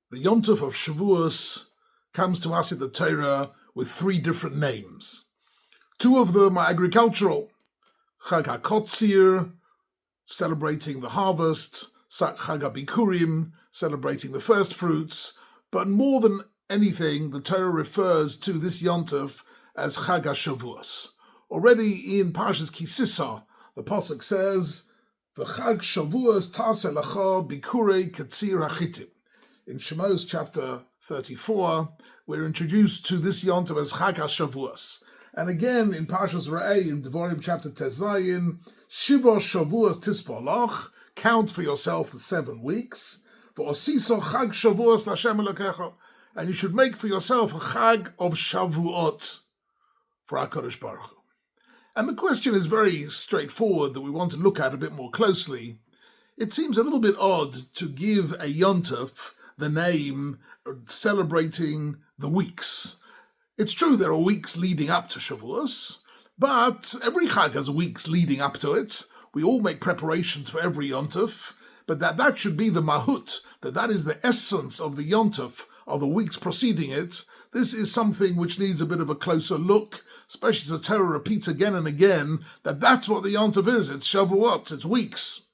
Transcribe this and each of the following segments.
The Yontov of Shavuos comes to us in the Torah with three different names. Two of them are agricultural. Chag HaKotzir, celebrating the harvest, Chag HaBikurim, celebrating the first fruits. But more than anything, the Torah refers to this Yontov as Chag HaShavuos. Already in Parshas Kisisa, the Pasuk says, V'chag Shavuos taseh lecha bikurei katzir hachitim. In Shemos chapter 34, we're introduced to this Yontov as Chag HaShavuos. And again, in Parshas Re'eh, in Devarim chapter Tezayin, Shiva Shavuos tispolach, count for yourself the 7 weeks, V'osiso Chag Shavuos l'Hashem Elokecha, and you should make for yourself a Chag of Shavuot for HaKadosh Baruch Hu. And the question is very straightforward that we want to look at a bit more closely. It seems a little bit odd to give a Yontov the name celebrating the weeks. It's true there are weeks leading up to Shavuos, but every Chag has weeks leading up to it. We all make preparations for every Yontov, but that should be the mahut, that is the essence of the Yontov, of the weeks preceding it. This is something which needs a bit of a closer look, especially as the Torah repeats again and again that that's what the Yontov is. It's Shavuot, it's weeks.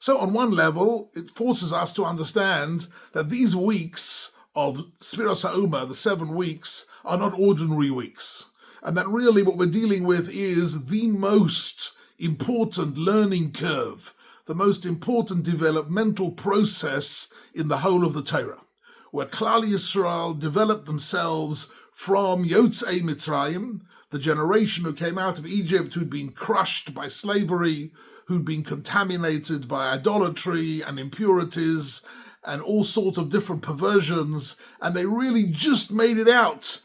So on one level, it forces us to understand that these weeks of Sfiras HaUmah, the 7 weeks, are not ordinary weeks. And that really what we're dealing with is the most important learning curve, the most important developmental process in the whole of the Torah, where Klal Yisrael developed themselves from Yotzei Mitzrayim, the generation who came out of Egypt, who'd been crushed by slavery, who'd been contaminated by idolatry and impurities and all sorts of different perversions, and they really just made it out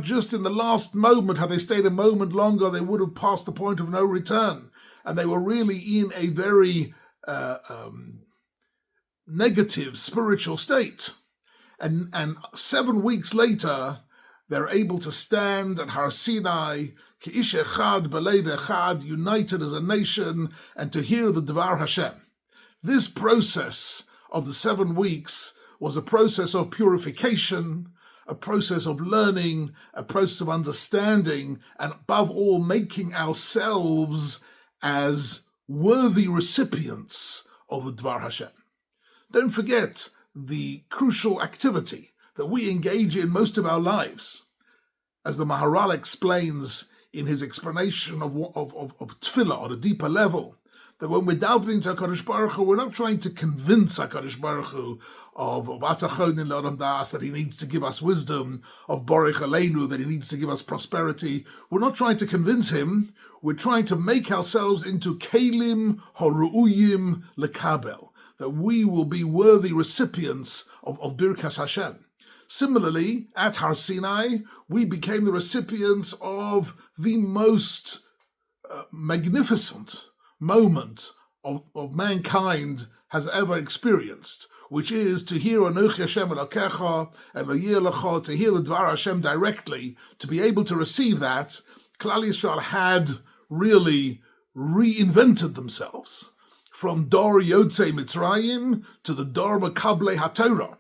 just in the last moment. Had they stayed a moment longer, they would have passed the point of no return. And they were really in a very negative spiritual state. And 7 weeks later, they're able to stand at Har Sinai, Ki'ish Echad, Belev Echad, united as a nation, and to hear the Dvar Hashem. This process of the 7 weeks was a process of purification, a process of learning, a process of understanding, and above all, making ourselves as worthy recipients of the Dvar Hashem. Don't forget the crucial activity that we engage in most of our lives. As the Maharal explains in his explanation of tefillah on a deeper level, that when we're davening to HaKadosh Baruch Hu, we're not trying to convince HaKadosh Baruch Hu of Atachonin L'Adam Das, that he needs to give us wisdom, of Borech Aleinu, that he needs to give us prosperity. We're not trying to convince him. We're trying to make ourselves into Kelim Horu'uyim Lekabel, that we will be worthy recipients of Birkas Hashem. Similarly, at Har Sinai, we became the recipients of the most magnificent moment of mankind has ever experienced, which is to hear Anochi Hashem Elokecha and Lo'yeh Lecha, to hear the Dvar Hashem directly, to be able to receive that. Klal Yisrael had really reinvented themselves from Dor Yotzei Mitzrayim to the Dor Makablei HaTorah,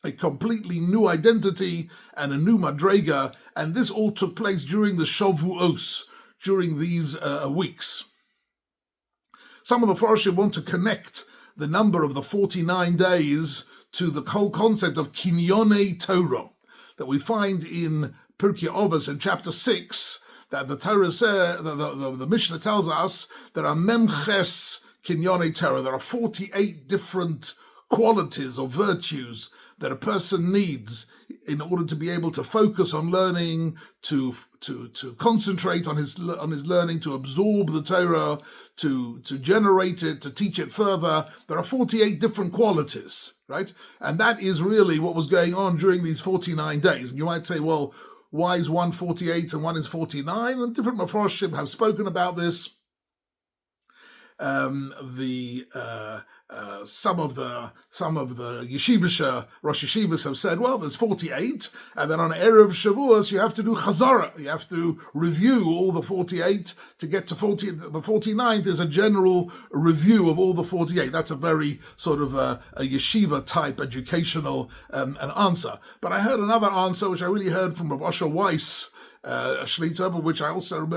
a completely new identity and a new madrega, and this all took place during the Shavuos, during these weeks. Some of the Farshim want to connect the number of the 49 days to the whole concept of Kinyonei Torah that we find in Pirkei Avos in chapter 6, that the Torah says, the Mishnah tells us there are Memches Kinyonei Torah. There are 48 different qualities or virtues that a person needs in order to be able to focus on learning, to concentrate on his learning, to absorb the Torah, to generate it, to teach it further. There are 48 different qualities, right? And that is really what was going on during these 49 days. And you might say, well, why is one 48 and one is 49? And different Mefarshim have spoken about this. The some of the yeshivish Rosh Yeshivas have said, well, there's 48, and then on Erev Shavuos you have to do chazara. You have to review all the 48 to get to 40. The 49th is a general review of all the 48. That's a very sort of a yeshiva type educational an answer. But I heard another answer, which I really heard from Rav Osher Weiss, Shlita, but which I also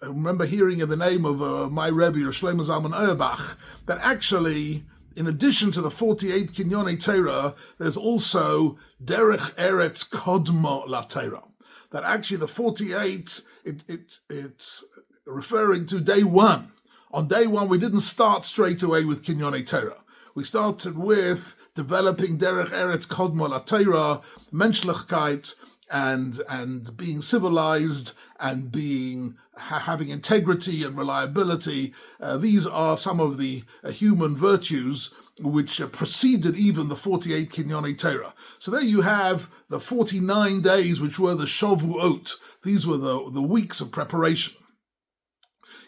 remember hearing in the name of my Rebbe, Shlomo Zalman Auerbach, that actually, in addition to the 48 Kinyonei Torah, there's also Derech Eretz Kodmo La Torah. That actually the 48, it's referring to day one. On day one, we didn't start straight away with Kinyonei Torah. We started with developing Derech Eretz Kodmo La Torah, Menschlichkeit, and being civilized and having integrity and reliability. These are some of the human virtues which preceded even the 48 Kinyonei Torah. So there you have the 49 days which were the Shavuot. These were the weeks of preparation.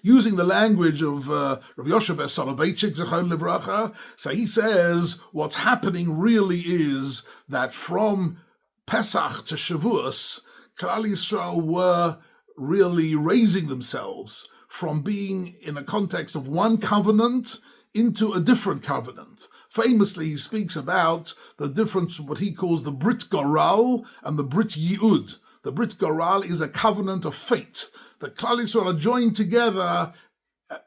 Using the language of Rav Yoshe Ber Soloveitchik, Zechon Livracha, so he says what's happening really is that from Pesach to Shavuos, Klal Yisrael were really raising themselves from being in a context of one covenant into a different covenant. Famously, he speaks about the difference, what he calls the Brit Goral and the Brit Yi'ud. The Brit Goral is a covenant of fate. The Klal Yisrael are joined together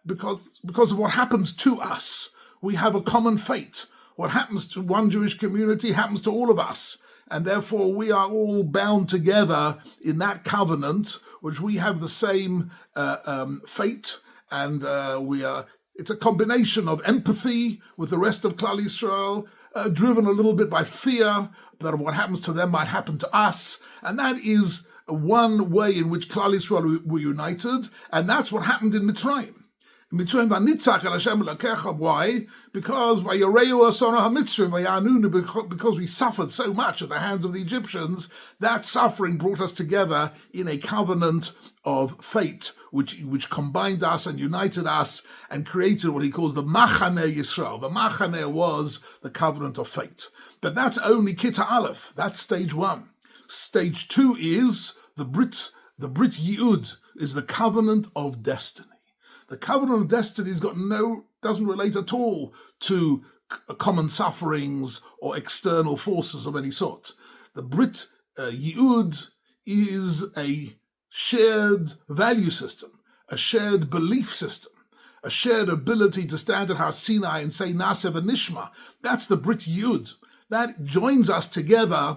because of what happens to us. We have a common fate. What happens to one Jewish community happens to all of us. And therefore we are all bound together in that covenant, which we have the same fate, and it's a combination of empathy with the rest of Klal Yisrael, driven a little bit by fear that what happens to them might happen to us, and that is one way in which Klal Yisrael were united, and that's what happened in Mitzrayim. Mitzrayim v'nitzach el Hashem elokecha. Why? Because because we suffered so much at the hands of the Egyptians, that suffering brought us together in a covenant of fate, which combined us and united us and created what he calls the Machaneh Yisrael. The Machaneh was the covenant of fate. But that's only Kita Aleph. That's stage one. Stage two is the Brit Yi'ud, is the covenant of destiny. The covenant of destiny doesn't relate at all to common sufferings or external forces of any sort. The Brit Yi'ud is a shared value system, a shared belief system, a shared ability to stand at Har Sinai and say Naseh v'Nishma. That's the Brit Yi'ud. That joins us together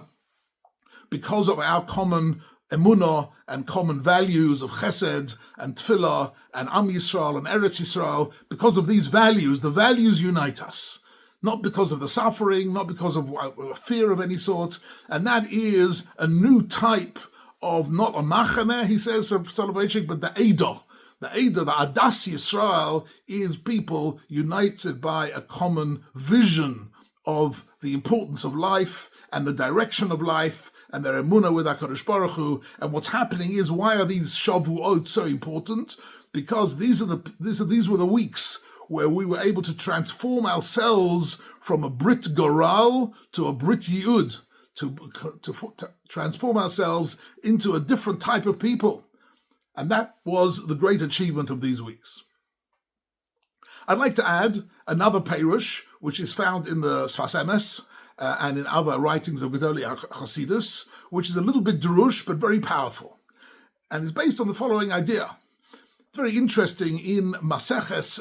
because of our common emunah and common values of chesed and tefillah and Am Yisrael and Eretz Yisrael. Because of these values, the values unite us. Not because of the suffering, not because of fear of any sort. And that is a new type of, not a machaneh, he says, Soloveitchik, but the Eidah. The Eidah, the Adas Yisrael, is people united by a common vision of the importance of life and the direction of life and their emunah with HaKadosh Baruch Hu. And what's happening is, why are these Shavuot so important? Because these were the weeks where we were able to transform ourselves from a Brit Goral to a Brit Yi'ud, to transform ourselves into a different type of people. And that was the great achievement of these weeks. I'd like to add another Perush, which is found in the Sfas Emes, and in other writings of Gedolei Hasidus, which is a little bit drush, but very powerful. And it's based on the following idea. It's very interesting in Maseches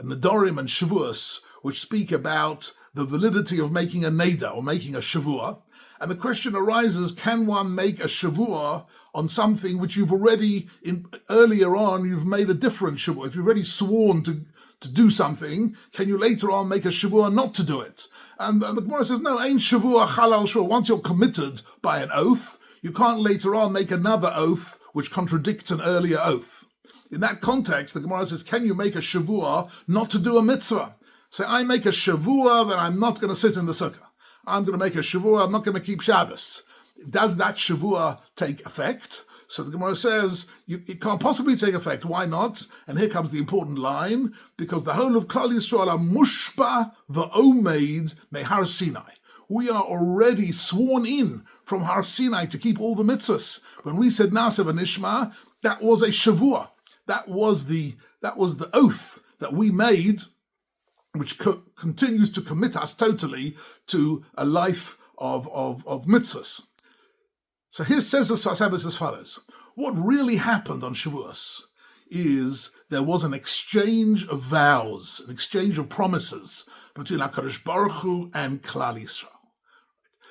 Nedarim and Shavuos, which speak about the validity of making a Neder, or making a Shavua. And the question arises, can one make a Shavua on something which you've already, earlier on, you've made a different Shavua? If you've already sworn to do something, can you later on make a Shavua not to do it? And the Gemara says, no, ain't Shavua Halal Shavua. Once you're committed by an oath, you can't later on make another oath which contradicts an earlier oath. In that context, the Gemara says, can you make a Shavua not to do a mitzvah? Say, I make a Shavua that I'm not going to sit in the sukkah. I'm going to make a Shavua, I'm not going to keep Shabbos. Does that Shavua take effect? So the Gemara says, it can't possibly take effect. Why not? And here comes the important line, because the whole of Klal Yisrael are mushpa v'omeid mehar Sinai. We are already sworn in from Har Sinai to keep all the mitzvahs. When we said Na'aseh v'nishma, that was a Shavuot. That was the oath that we made, which continues to commit us totally to a life of mitzvahs. So here says the Sfas Emes as follows. What really happened on Shavuos is there was an exchange of vows, an exchange of promises between HaKadosh Baruch Hu and Klal Yisrael.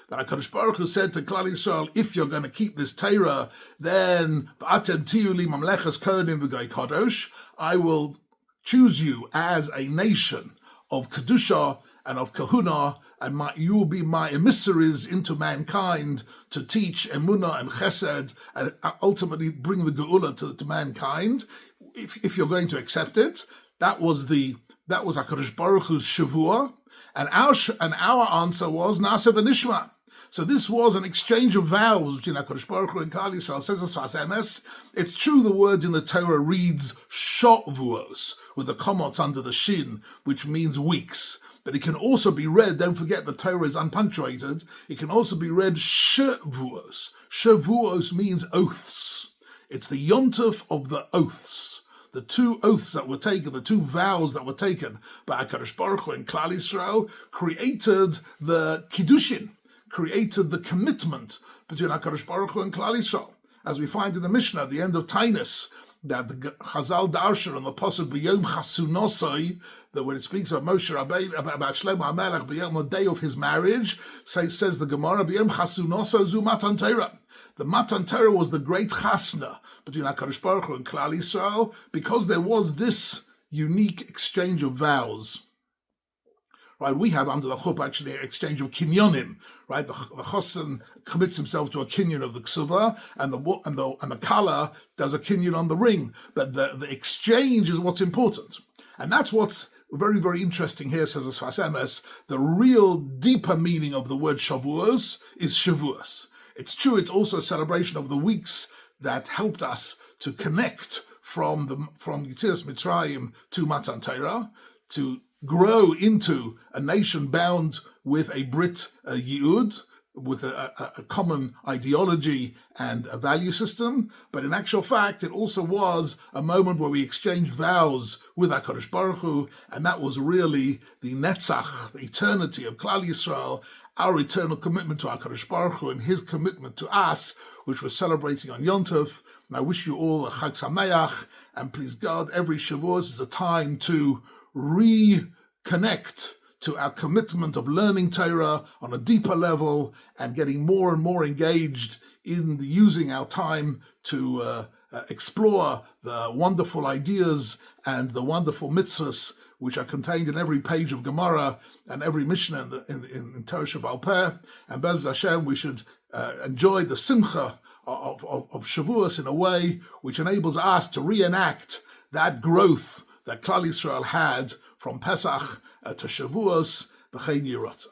That HaKadosh Baruch Hu said to Klal Yisrael, if you're going to keep this Torah, then V'atem tiyu li mamleches kohanim v'goy kadosh, I will choose you as a nation of Kedusha and of Kahuna, and you will be my emissaries into mankind to teach Emunah and Chesed and ultimately bring the Geula to mankind. If you're going to accept it, that was HaKadosh Baruch Hu's Shavuot, and our answer was Na'aseh v'nishma. So this was an exchange of vows between HaKadosh Baruch Hu and Klal Yisrael. Says the Sfas Emes, it's true the words in the Torah reads Shavuos, with the commas under the shin, which means weeks. But it can also be read, don't forget the Torah is unpunctuated, it can also be read Shavuos. Shavuos means oaths. It's the yontef of the oaths. The two oaths that were taken, the two vows that were taken by HaKadosh Baruch Hu and Klal Yisrael created the Kiddushin, created the commitment between HaKadosh Baruch Hu and Klal Yisrael. As we find in the Mishnah at the end of Tainus, that the Chazal Darshan on the Pasuk B'yom Chasunosoi, that when it speaks of Moshe Rabbeinu, about Shlomo HaMelech, B'yom, the day of his marriage, says the Gemara, B'yom Chasunosoi zu Matan Torah. The Matan Torah was the great chasna between HaKadosh Baruch Hu and Klal Yisrael, because there was this unique exchange of vows. Right, we have under the chuppah actually an exchange of kinyonim. Right, the chosn commits himself to a kinyon of the ksuva, and the kala does a kinyon on the ring. But the exchange is what's important, and that's what's very, very interesting here. Says the Sfas Emes, the real deeper meaning of the word Shavuos is Shavuos. It's true; it's also a celebration of the weeks that helped us to connect from Yetzias Mitzrayim to Matan Torah, to grow into a nation bound with a Brit Yehud, with a common ideology and a value system. But in actual fact, it also was a moment where we exchanged vows with HaKadosh Baruch Hu, and that was really the Netzach, the eternity of Klal Yisrael, our eternal commitment to HaKadosh Baruch Hu and his commitment to us, which we're celebrating on Yom Tov. And I wish you all a Chag Sameach, and please God, every Shavuos is a time to reconnect to our commitment of learning Torah on a deeper level and getting more and more engaged in using our time to explore the wonderful ideas and the wonderful mitzvahs which are contained in every page of Gemara and every Mishnah in Torah Shebaal Peh. And Bez Hashem, we should enjoy the simcha of Shavuos in a way which enables us to reenact that growth that Klal Yisrael had from Pesach to Shavuos, v'chein yirotza.